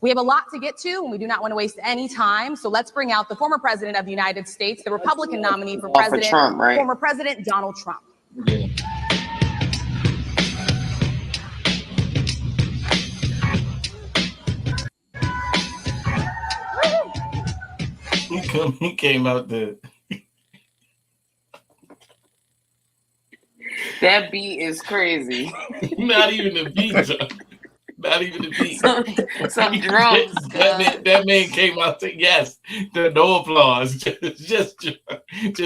We have a lot to get to, and we do not want to waste any time. So let's bring out the former president of the United States, the Republican nominee for president, Trump, right? former President Donald Trump. Yeah. He came out the. That beat is crazy. Not even the beat. Not even the beat. Some drums. That man came out to no applause. Just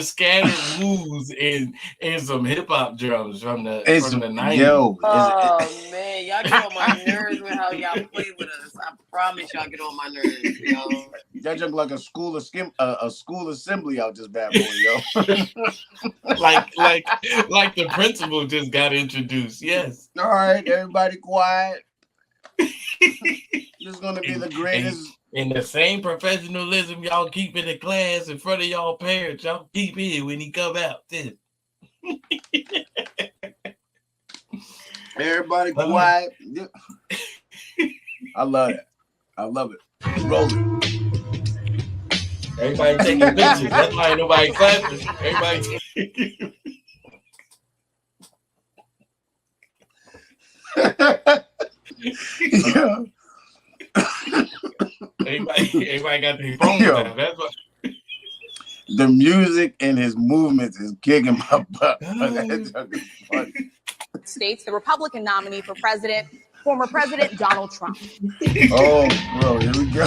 scattered woos and some hip hop drums from the 90s. Yo, man, y'all get on my nerves with how y'all play with us. I promise y'all get on my nerves, yo. Y'all jump like a school assembly out this bad boy, yo. like the principal just got introduced. Yes. All right, everybody quiet. This is gonna be the greatest. And the same professionalism y'all keep in the class in front of y'all parents, y'all keep it when he come out. Everybody quiet. I love it. I love it. Rolling. Everybody taking pictures. That's why ain't nobody clapping. Everybody taking yeah. everybody got their phone down. That's what. The music and his movements is kicking my butt. That's funny. States, the Republican nominee for president, former President Donald Trump. Oh, bro, here we go.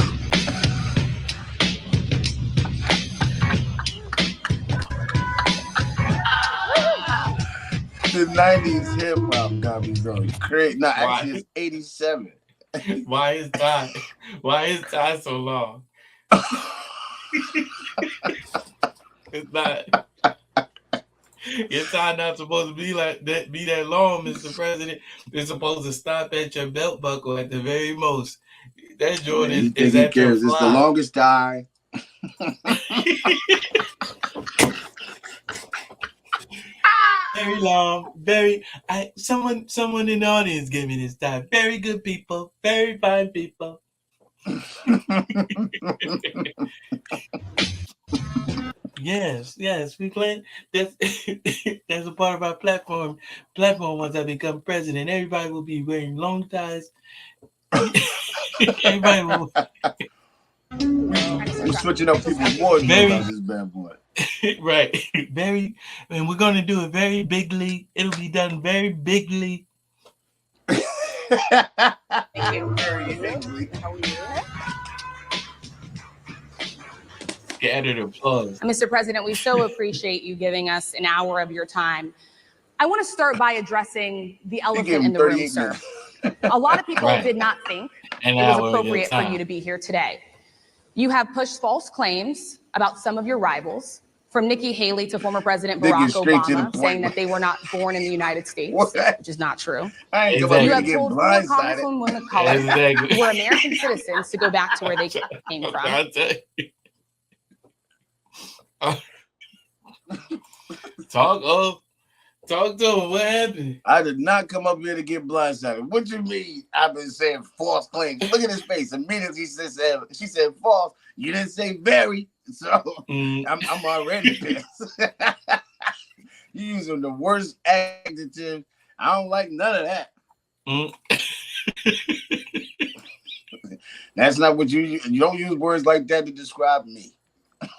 The 90s hip hop got me going crazy. No, actually, it's 87. Why is time so long? It's not. Your time not supposed to be like that. Be that long, Mr. President. It's supposed to stop at your belt buckle at the very most. That Jordan is at your fly. It's the longest die. Very long, someone in the audience gave me this time. Very good people, very fine people. Yes, we plan. That's a part of our platform. Once I become president, everybody will be wearing long ties. Everybody will. We're switching up people's wardrobes on this bad boy. Right. And we're gonna do it very bigly. It'll be done very bigly. Scattered applause. Mr. President, we so appreciate you giving us an hour of your time. I want to start by addressing the elephant in the room, sir. A lot of people did not think it was appropriate for you to be here today. You have pushed false claims about some of your rivals, from Nikki Haley to former President Barack Obama, saying that they were not born in the United States, which is not true. You have told former Congresswomen of color who were American citizens to go back to where they came from. Talk to him. What happened? I did not come up here to get blindsided. What you mean? I've been saying false claims. Look at his face. Immediately she said false. You didn't say very. So I'm already pissed. You using the worst adjective. I don't like none of that. That's not what you don't use words like that to describe me.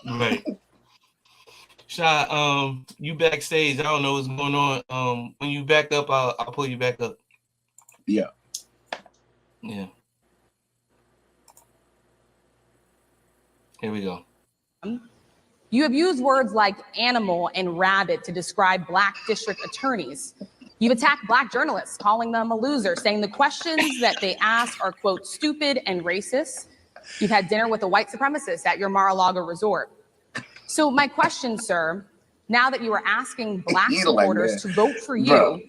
Right. Shy, you backstage. I don't know what's going on. When you back up, I'll pull you back up. Yeah. Yeah. Here we go. You have used words like animal and rabbit to describe Black district attorneys. You've attacked Black journalists, calling them a loser, saying the questions that they ask are, quote, stupid and racist. You've had dinner with a white supremacist at your Mar-a-Lago resort. So my question, sir, now that you are asking Black supporters to vote for you,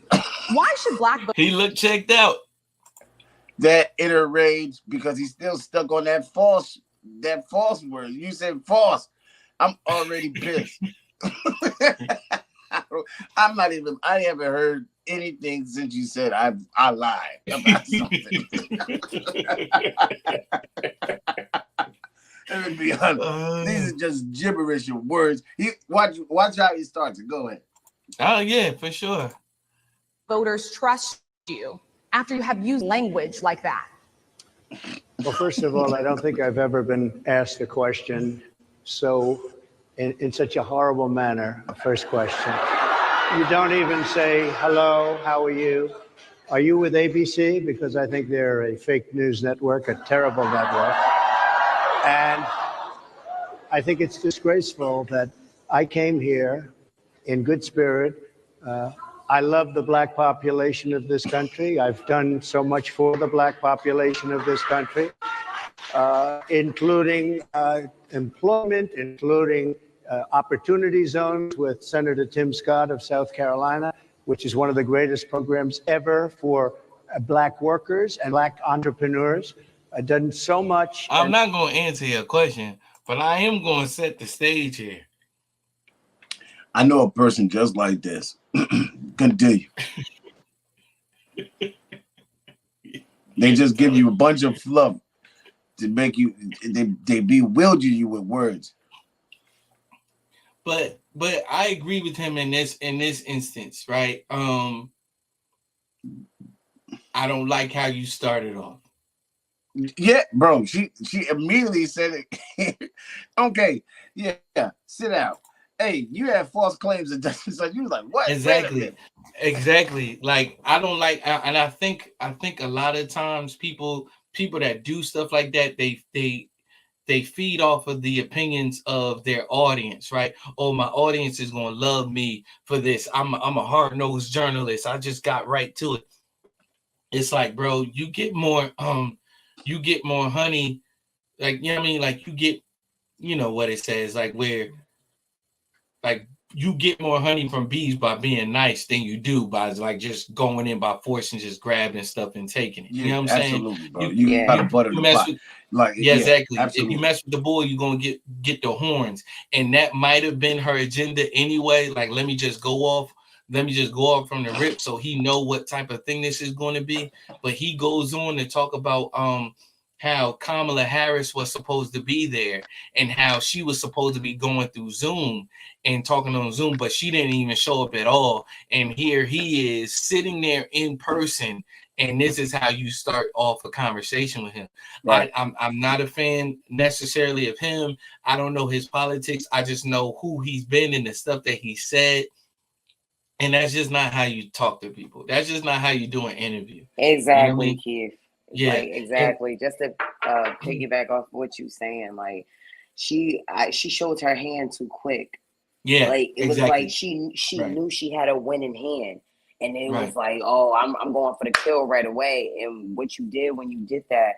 why should Black voters? He looked checked out. That inner rage, because he's still stuck on that false word. You said false. I'm already pissed. I haven't heard anything since you said I lied about something. let's be honest. These are just gibberish of words. Watch how he starts it. Go ahead. Oh yeah, for sure. Voters trust you after you have used language like that. Well, first of all, I don't think I've ever been asked a question so in such a horrible manner. First question. You don't even say, hello, how are you? Are you with ABC? Because I think they're a fake news network, a terrible network. And I think it's disgraceful that I came here in good spirit. I love the black population of this country. I've done so much for the black population of this country, including employment, including opportunity zones with Senator Tim Scott of South Carolina, which is one of the greatest programs ever for black workers and black entrepreneurs. I've done so much. I'm not going to answer your question, but I am going to set the stage here. I know a person just like this. Continue. They just give you a bunch of fluff to make you. They bewilder you with words. But I agree with him in this instance, right? I don't like how you started off. Yeah, bro. She immediately said it. Okay, yeah, sit down. Hey, you have false claims against. So you was like, what? Exactly. Like I don't like, and I think a lot of times people that do stuff like that, they feed off of the opinions of their audience, right? Oh, my audience is gonna love me for this. I'm a hard-nosed journalist. I just got right to it. It's like, bro, you get more honey, like, you know what I mean? Like you get, you know what it says, like where, like you get more honey from bees by being nice than you do by like just going in by force and just grabbing stuff and taking it. Yeah, you know what I'm absolutely, saying? Bro. You gotta butter the pot. Exactly. Absolutely. If you mess with the bull, you're gonna get the horns. And that might have been her agenda anyway. Like, let me just go off from the rip so he know what type of thing this is going to be. But he goes on to talk about how Kamala Harris was supposed to be there and how she was supposed to be going through Zoom and talking on Zoom, but she didn't even show up at all. And here he is sitting there in person, and this is how you start off a conversation with him. Right. I'm not a fan necessarily of him. I don't know his politics. I just know who he's been and the stuff that he said. And that's just not how you talk to people. That's just not how you do an interview. Exactly, you know I mean? Keith. Yeah, like, exactly. Just to piggyback off what you're saying, like she showed her hand too quick. Yeah, like it was like she right. knew she had a winning hand, and it was like, oh, I'm going for the kill right away. And what you did when you did that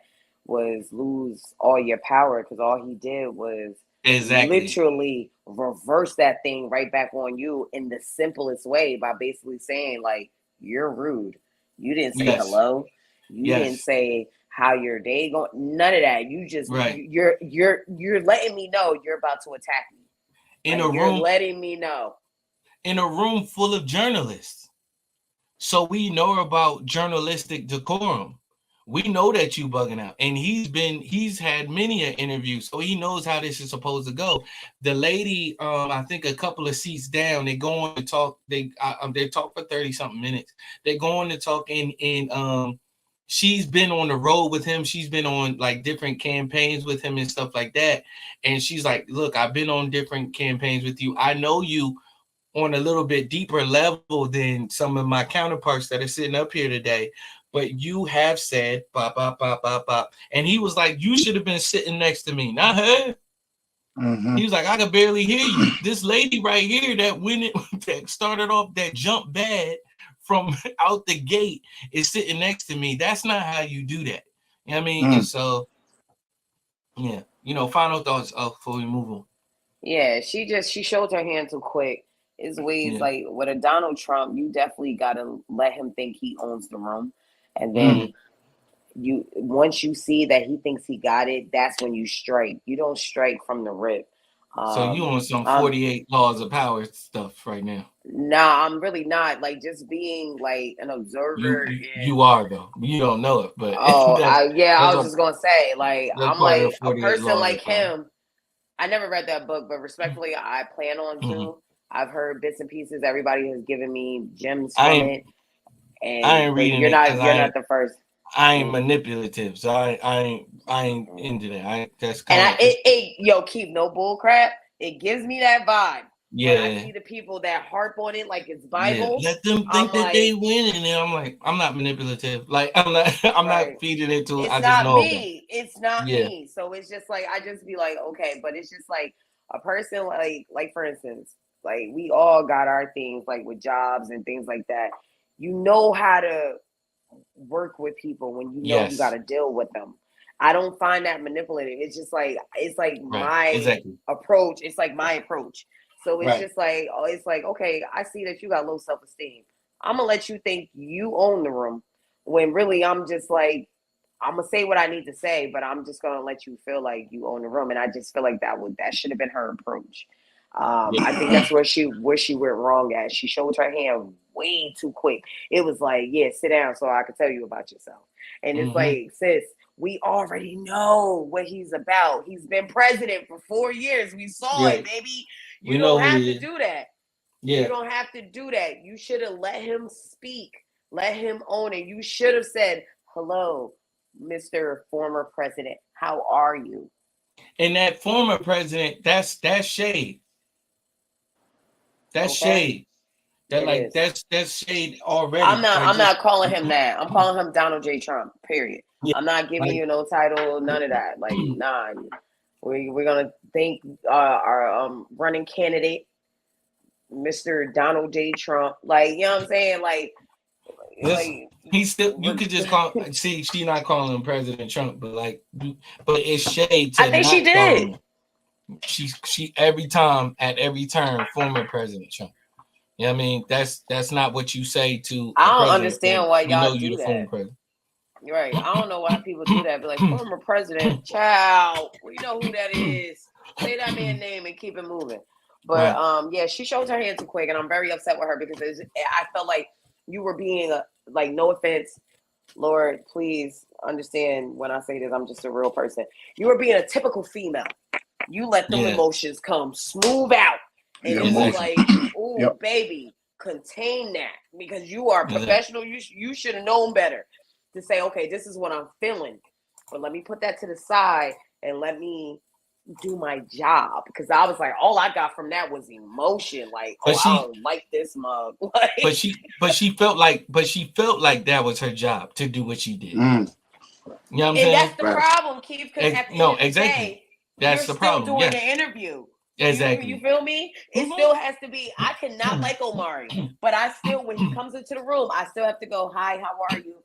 was lose all your power, because all he did was literally reverse that thing right back on you in the simplest way by basically saying, like, you're rude. You didn't say hello. You didn't say how your day going. None of that. You just you're letting me know you're about to attack me. You're letting me know. In a room full of journalists. So we know about journalistic decorum. We know that you bugging out. And he's had many an interview, so he knows how this is supposed to go. The lady, I think a couple of seats down, they go on to talk. They talk for 30-something minutes. They go on to talk in she's been on the road with him. She's been on like different campaigns with him and stuff like that. And she's like, look, I've been on different campaigns with you. I know you on a little bit deeper level than some of my counterparts that are sitting up here today. But you have said, bop, bop, bop, bop, bop. And he was like, you should have been sitting next to me, not her. Mm-hmm. He was like, I could barely hear you. This lady right here that started off, that jumped bad from out the gate is sitting next to me. That's not how you do that. You know what I mean? And so, yeah, final thoughts before we move on. Yeah, she showed her hand too quick. It's ways like with a Donald Trump, you definitely gotta let him think he owns the room. And then once you see that he thinks he got it, that's when you strike. You don't strike from the rip. So you on some 48 laws of power stuff right now? Nah, I'm really not. Like, just being like an observer. You are though. You don't know it, but I was just gonna say, like, I'm like a person like him. I never read that book, but respectfully, I plan on to. I've heard bits and pieces. Everybody has given me gems from it. And I ain't reading you're not the first. I ain't manipulative, so I ain't into that. That's kind of yo, keep no bull crap. It gives me that vibe. Yeah. When I see the people that harp on it like it's Bible. Yeah. Let them think that they win, and then I'm like, I'm not manipulative. Like I'm not feeding into it. It's I not just know me. It's not me. So it's just like I just be like, okay, but it's just like a person like for instance, like we all got our things like with jobs and things like that. You know how to work with people when you know you got to deal with them. I don't find that manipulative. It's just like my approach. It's like my approach. So it's just like it's like okay, I see that you got low self-esteem. I'm gonna let you think you own the room when really I'm just like I'm gonna say what I need to say, but I'm just gonna let you feel like you own the room. And I just feel like that should have been her approach. I think that's where she went wrong at. She showed her hand way too quick. It was like, yeah, sit down so I can tell you about yourself. And it's like, sis, we already know what he's about. He's been president for 4 years. We saw it, baby. You don't have to do that. Yeah. You don't have to do that. You should have let him speak. Let him own it. You should have said, hello, Mr. Former President. How are you? And that former president, that's shade. That's shade. That's shade already. I'm not calling him that. I'm calling him Donald J. Trump. Period. Yeah. I'm not giving you no title, none of that. Like, nah. We're gonna thank our running candidate, Mr. Donald J. Trump. Like, you know what I'm saying? Like he's still. You could just call. See, she's not calling him President Trump, but it's shade. To I think she did. She every time at every turn, former President Trump. You know what I mean? That's not what you say to. I don't understand why y'all do that. You're right. I don't know why people do that. Be like, former president, child. We know who that is. Say that man's name and keep it moving. But yeah, she showed her hand too quick, and I'm very upset with her because I felt like you were being like, no offense, Lord, please understand when I say this. I'm just a real person. You were being a typical female. You let them emotions come smooth out. And it was like, oh, baby, contain that because you are a professional. You should have known better to say, okay, this is what I'm feeling. But let me put that to the side and let me do my job. Because I was like, all I got from that was emotion. Like, I don't like this mug. But she felt like that was her job to do what she did. You know what I'm saying? That's the problem, Keith. Because at the end of the day, that's the problem. You're still doing the interview. Exactly. You feel me? It still has to be. I cannot like Omari, but I still, when he comes into the room, I still have to go, hi, how are you?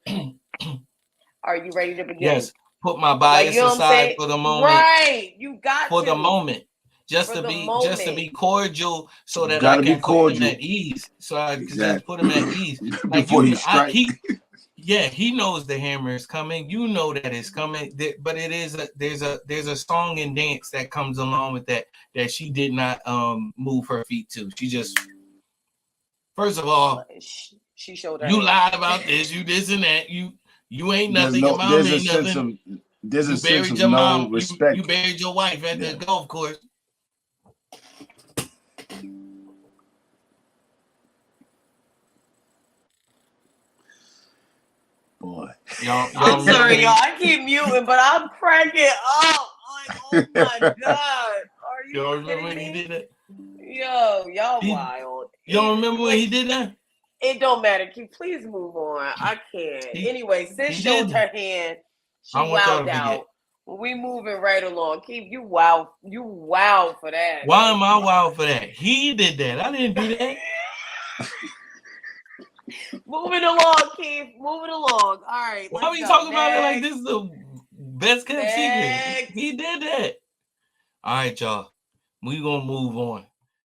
Are you ready to begin? Yes. Put my bias aside for the moment. Right. You got for the moment. Just to be cordial so that I can put him at ease. So I can just put him at ease. Like he knows the hammer is coming. You know that it's coming. But there's a song and dance that comes along with that she did not move her feet to. She just, first of all, she showed her you lied about this, you this and that. You ain't nothing. Your mom ain't nothing. There's a sense of no respect. You buried your wife at the golf course. Boy. I'm sorry, y'all. I keep muting, but I'm cracking up. Like, oh my God. Are you remember when he did that? Yo, y'all wild. You don't remember when he did that? It don't matter. Can you please move on? I can't. Anyway, sis showed her hand. She wowed out. We moving right along. Keith, you wow for that. Why am I wild for that? He did that. I didn't do that. Moving along, Keith. Moving along. All right. Why are we talking about it like this is the best kept secret? He did that. All right, y'all. We gonna move on.